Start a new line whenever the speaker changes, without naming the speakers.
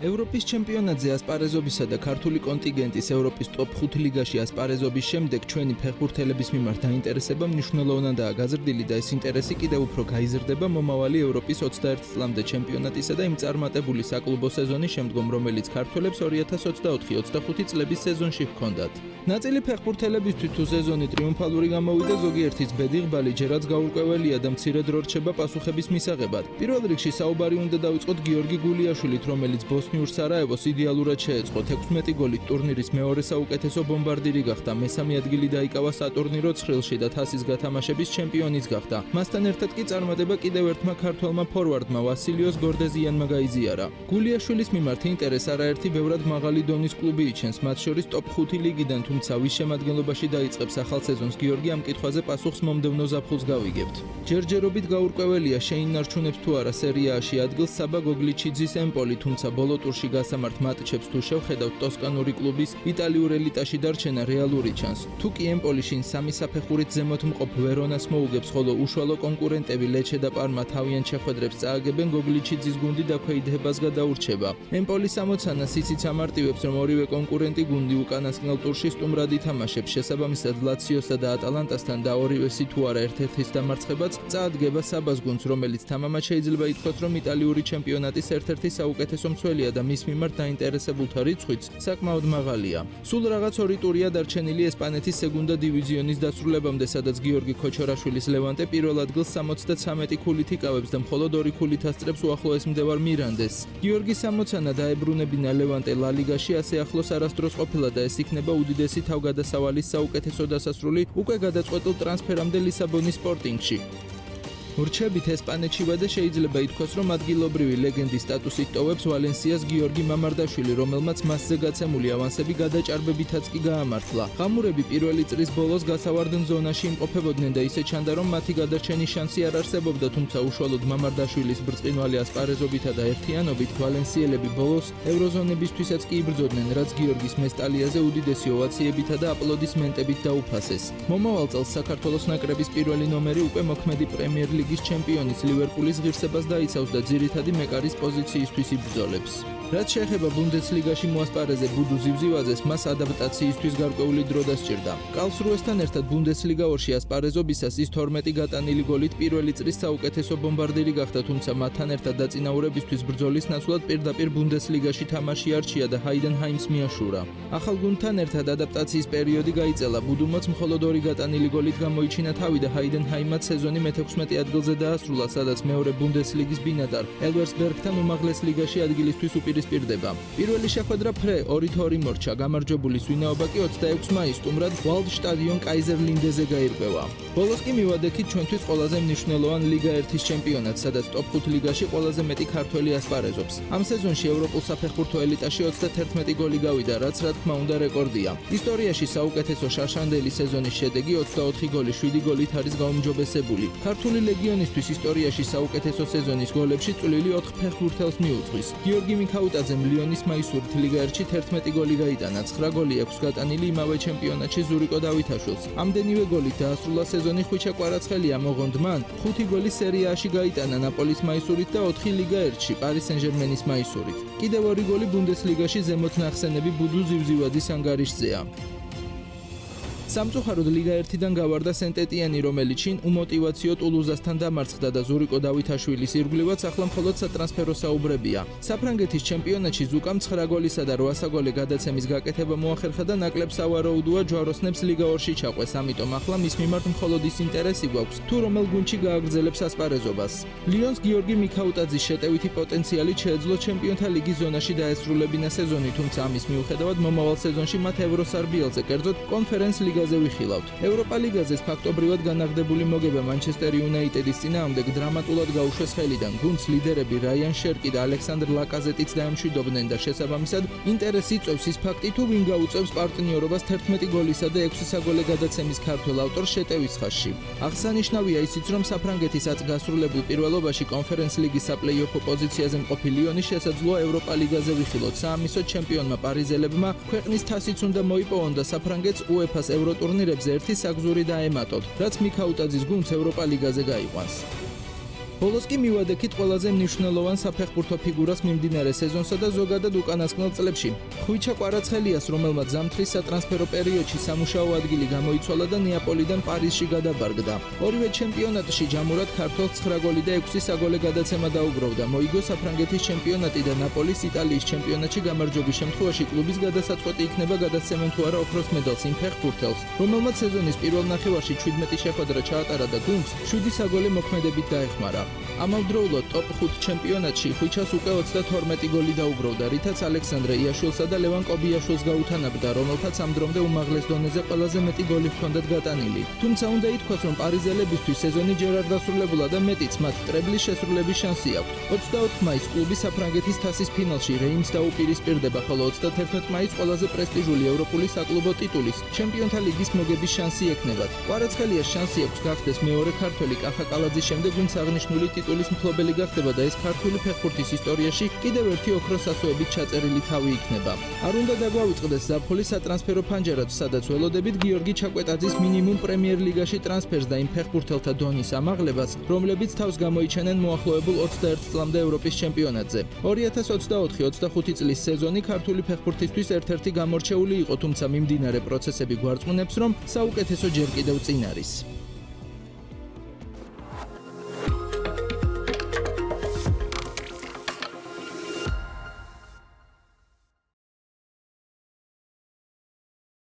ევროპის ჩემპიონატზე ასპარეზობისა და ქართული კონტინგენტის ევროპის ტოპ 5 ლიგაში ასპარეზობის შემდეგ ჩვენი ფეხბურთელების მიმართ დაინტერესება მნიშვნელოვნადაა გაზრდილი და ეს ინტერესი კიდევ უფრო გაიზრდება მომავალი ევროპის 21 წლამდე ჩემპიონატისა და იმ წარმატებული საკლუბო სეზონის შემდგომ, რომელიც ქართველებს 2024-25 წლების სეზონში ჰქონდათ. ნაწილი ფეხბურთელებისთვის თუ სეზონი ტრიუმფალური გამოვიდა, ზოგიერთის ბედიღბალი ჯერაც გაურკვეველია და მცირედ რო რჩება პასუხების მისაღებად. პირველ რიგში საუბარი უნდა დავიწყოთ გიორგი გულიაშვილით, რომელიც ბოსნიურ სარაევოს იდეალურად შეეწყო 16 გოლით ტურნირის მეორე საუკეთესო ბომბარდირი გახდა, მესამე ადგილი დაიკავა სატურნირო ცხრილში და თასის გათამაშების ჩემპიონიც გახდა. მასთან ერთად კი წარმატება კიდევ ერთმა ქართველმა ფორვარდმა ვასილიოს გორდეზიანმა გაიზიარა. გულიაშვილის მიმართ ინტერესს არაერთი ბევრად მაღალი დონის კლუბი იჩენს, მათ შორის ტოპ 5 ლიგიდან, თუმცა ვის შემადგენლობაში დაიწყებს ახალ სეზონს, გიორგი ამ კითხვაზე პასუხს მომდევნო ზაფხულს გავიგებთ. ჯერჯერობით გაურკვეველია შეინარჩუნებს თუ არა სერიაში ადგილს საბა გოგლიჩიძის ემპოლი, თუმცა ბოლო ტურში გასამართ მატჩებს თუ შევხედავთ, ტოსკანური კლუბის იტალიურ ელიტაში დარჩენა რეალური ჩანს. თუ კი ემპოლი შინ სამი საფეხურით ზემოთ მყოფ ვერონას მოუგებს, ხოლო უშუალო კონკურენტები ლეჩე და პარმა თავიანთ შეხვედრებს წააგებენ, გოგლიჩიძის გუნდი დაქვეითებას გადაურჩება. ემპოლის ამოცანა სიციც ამარტივებს, რომ ორივე კონკურენტი გუნდი უკანასკნელ ტურში სტუმრად ითამაშებს, შესაბამისად ლაციოსა და ატალანტასთან და ორივესი თუ არა ერთ-ერთის დამარცხებაც წაადგება საბას გუნდს, რომელიც თამამად შეიძლება ითქვას, რომ იტალიური ჩემპიონატის ერთ-ერთი საუკეთესო მცველია და მის მიმართ დაინტერესებულთა რიცხვიც საკმაოდ მაღალია. სულ რაღაც ორი ტურია დარჩენილი ესპანეთის სეგუნდა დივიზიონის დასრულებამდე, სადაც გიორგი ქოჩორაშვილის ლევანტე პირველ ადგილს 73 ქულით იკავებს და მხოლოდ 2 ქულით ასწრებს უახლოეს მდებარ მირანდეს. გიორგის ამოცანა დაებრუნებინა ლევანტე ლა ლიგაში ასე ახლოს არასდროს ყოფილა და ეს იქნება უდიდესი თავგადასავალის საუკეთესო დასასრული უკვე გადაწყვეტილ ტრანსფერამდე ლისაბონის სპორტინგში. ურჩებით ესპანეთშივე და შეიძლება ითქვას, რომ ადგილობრივი ლეგენდის სტატუსით ტოვებს ვალენსიას გიორგი მამარდაშვილი, რომელმაც მასზე გაცემული ავანსები გადაჭარბებითაც კი გაამართლა. ღამურები პირველი წრის ბოლოს გასავარდნ ზონაში იმყოფებოდნენ და ისე ჩანდა, რომ მათი გადარჩენის შანსი არ არსებობდა, თუმცა უშუალოდ მამარდაშვილის ბრწყინვალე ასპარეზობითა და ერთიანობით ვალენსიელები ბოლოს ევროზონებისთვისაც კი იბრძოდნენ, რაც გიორგის მესტალიაზე უდიდესი ოვაციებითა და აპლოდისმენტებით დაუფასეს. მომავალ წელს საქართველოს ნაკრების პირველი ნომერი უკვე მოქმედი პრემიერ ლიგის ჩემპიონის ლივერპულის ღირსებას დაიცავს და ძირითადი მეკარის პოზიციისთვის იბრძოლებს. რაც შეეხება ბუნდესლიგაში მოასპარეზე ბუდუ ზივზივაძეს, მას ადაპტაციისთვის გარკვეული დრო დასჭირდა. კალსრუესთან ერთად ბუნდესლიგა 2-ში ასპარეზობისას ის 12 გატანილი გოლით პირველი წრის საუკეთესო ბომბარდირი გახდა, თუმცა მათთან ერთად დაწინაურებისთვის ბრძოლის ნაცვლად პირდაპირ ბუნდესლიგაში თამაში არჩია და ჰაიდენჰაიმს მიაშურა. ახალ გუნდთან ერთად ადაპტაციის პერიოდი გაიწელა, ბუდუმაც მხოლოდ 2 გატანილი გოლით გამოიჩინა თავი და ჰაიდენჰაიმაც სეზონი მე-16 ადგილზე დაასრულა, სადაც მეორე ბუნდესლიგის ბინადარ ელვერსბერგთან უმაღლეს ლიგაში ადგილისთვის უპირისპირდება. პირველი შეხვედრა ფრე 2-2 მორჩა, გამარჯვებულის ვინაობა კი 26 მაისს სტუმრად ვალდშტადიონ კაიზერლინდეზე გაირკვევა. ბოლოს კი მივადექით ჩვენთვის ყველაზე მნიშვნელოვან ლიგა 1-ის ჩემპიონატს, სადაც ტოპ 5 ლიგაში ყველაზე მეტი ქართველი ასპარეზობს. ამ სეზონში ევროპულ საფეხბურთო ელიტაში 31 გოლი გავიდა, რაც რა თქმა უნდა რეკორდია. ისტორიაში საუკეთესო შარშანდელი სეზონის შედეგი 24 გოლი 7 გოლით არის გაუმჯობესებული. ქართული ლეგიონისთვის ისტორიაში საუკეთესო სეზონის გოლებში წვლილი 4 ფეხბურთელს მიუძღვის. გიორგი მიქაუტაძემ ლიონის მაისურით ლიგა 1-ში 11 გოლი გაიტანა, 9 გოლი აქვს გატანილი იმავე ჩემპიონატში ზურიკო დავითაშვილს. ამდენივე გოლით დაასრულა სეზონი ხვიჩა კვარაცხელიამ, ოღონდ მან 5 გოლი სერიაში გაიტანა ნაპოლის მაისურით და 4 ლიგა 1-ში პარის სენ-ჟერმენის მაისურით. კიდევ 2 გოლი ბუნდესლიგაში ზემოთ ნახსენები ბუდუ ზივზივაძის ანგარიშზეა. სამწუხაროდ ლიგა 1-დან გავარდა სენტ-ეტიანი, რომელიც შინ უმოტივაციო ტულუზასთან დამარცხდა და ზურიკო დავითაშვილის ირგვლივაც ახლა მხოლოდ სატრანსფერო საუბრებია. საფრანგეთის ჩემპიონატში ზუკამ 9 გოლისა და 8 გოლი გადაცემის გაკეთება მოახერხა და ნაკლებს ავაროუდუა ჯვაროსნებს ლიგა 2-ში ჩაყვეს, ამიტომ ახლა მის მიმართ მხოლოდ ის ინტერესი გვაქვს, თუ რომელ გუნდში გააგრძელებს ასპარეზობას. ლიონს გიორგი მიქაუტაძის შეტევითი პოტენციალი შეეძლო ჩემპიონთა ლიგის ზონაში დაესრულებინა სეზონი, თუმცა ამის მიუხედავად მომავალ სეზონში მათ ევროსარბიელზე, კერძოდ კონფერენს ლიგაზე ვიხილავთ. ევროპა ლიგაზეც ფაქტობრივად განაღდებული მოგება მანჩესტერ იუნაიტედის წინააღმდეგ დრამატულად გაუშვეს ხელიდან. გუნდს ლიდერები რაიან შერკი და ალექსანდრ ლაკაზეტიც დაემშვიდობდნენ და შესაბამისად ინტერესი იწვევს ის ფაქტი, თუ ვინ გაუწევს პარტნიორობას 11 გოლისა და 6 საგოლე გადაცემის ქართველ ავტორს შეტევის ხაზში. აღსანიშნავია ისიც, რომ საფრანგეთის გასრულებულ პირველობაში კონფერენს ლიგის საპლეი-ოფ პოზიციაზე მყოფი ლიონი შესაძლოა ევროპა ლიგაზე ვიხილოთ. საამისოდ ჩემპიონმა პარიზელებმა ქვეყნის თასიც უნდა მოიპოვონ და საფრანგეთს UEFA-ს ევროტურნირებზე ერთი საგზური დაემატოთ, რაც მიქაუტაძის გუნდს ევროპა ლიგაზე გაიყვანს. ბოლოს კი მივადექით ყველაზე მნიშვნელოვან საფეხბურთო ფიგურას მიმდინარე სეზონსა და ზოგადად უკანასკნელ წლებში. ხვიჩა კვარაცხელიას, რომელმაც ზამთრის სატრანსფერო პერიოდში სამუშაო ადგილი გამოიცვალა და ნეაპოლიდან პარიზში გადაბარგდა. ორივე ჩემპიონატში ჯამურად ქართველს 9 გოლი და 6 საგოლე გადაცემა დაუგროვდა. მოიგო საფრანგეთის ჩემპიონატი და ნაპოლის იტალიის ჩემპიონატში გამარჯვების შემთხვევაში კლუბის გადასაწყვეტი იქნება გადასცემენ თუ არა ოქროს მედალს იმ ფეხბურთელს, რომელმაც სეზონის პირველ ნახევარში 17 შეხვედრა ჩაატარა და გუნდს 7 საგოლე მოქმედებით დაეხმარა. ამავდროულად ტოპ 5 ჩემპიონატში ხვიჩას უკვე 32 გოლი დაუგროვდა, რითაც ალექსანდრე იაშვილსა და ლევან კობიაშვილს გაუთანაბდა, რომელთაც ამ დრომდე უმაღლეს დონეზე ყველაზე მეტი გოლი ჰქონდათ გატანილი. თუმცა უნდა ითქვას, რომ პარიზელებისთვის სეზონი ჯერ არ დასრულებულა და მეტიც მათ ტრებლის შესრულების შანსი აქვთ. 24 მაისს კლუბი საფრანგეთის თასის ფინალში რეიმს დაუპირისპირდება, ხოლო 31 მაისს ყველაზე პრესტიჟული ევროპული საკლუბო ტიტულის, ჩემპიონთა ლიგის მოგების შანსი ექნებათ. კვარაცხელიას შანსი აქვს გახდეს მეორე ქართველი კახა კალაძის შემდეგ, ვინც აღნიშნული ტიტულის მფლობელი გახდება და ეს ქართული ფეხბურთის ისტორიაში კიდევ ერთი ოქროს ასოებით ჩაწერილი თავი იქნება. არ უნდა დაგვავიწყდეს ზაფხულის სატრანსფერო ფანჯარად, სადაც ველოდებით გიორგი ჩაკვეტაძის მინიმუმ პრემიერ ლიგაში ტრანსფერს და იმ ფეხბურთელთა დონის ამაღლებას, რომლებიც თავს გამოიჩენენ მოახლოებულ 21 წლამდე ევროპის ჩემპიონატზე. 2024-25 წლის სეზონი ქართული ფეხბურთისთვის ერთ-ერთი გამორჩეული იყო, თუმცა მიმდინარე პროცესები გვარწმუნებს, რომ საუკეთესო ჯერ კიდევ წინ არის.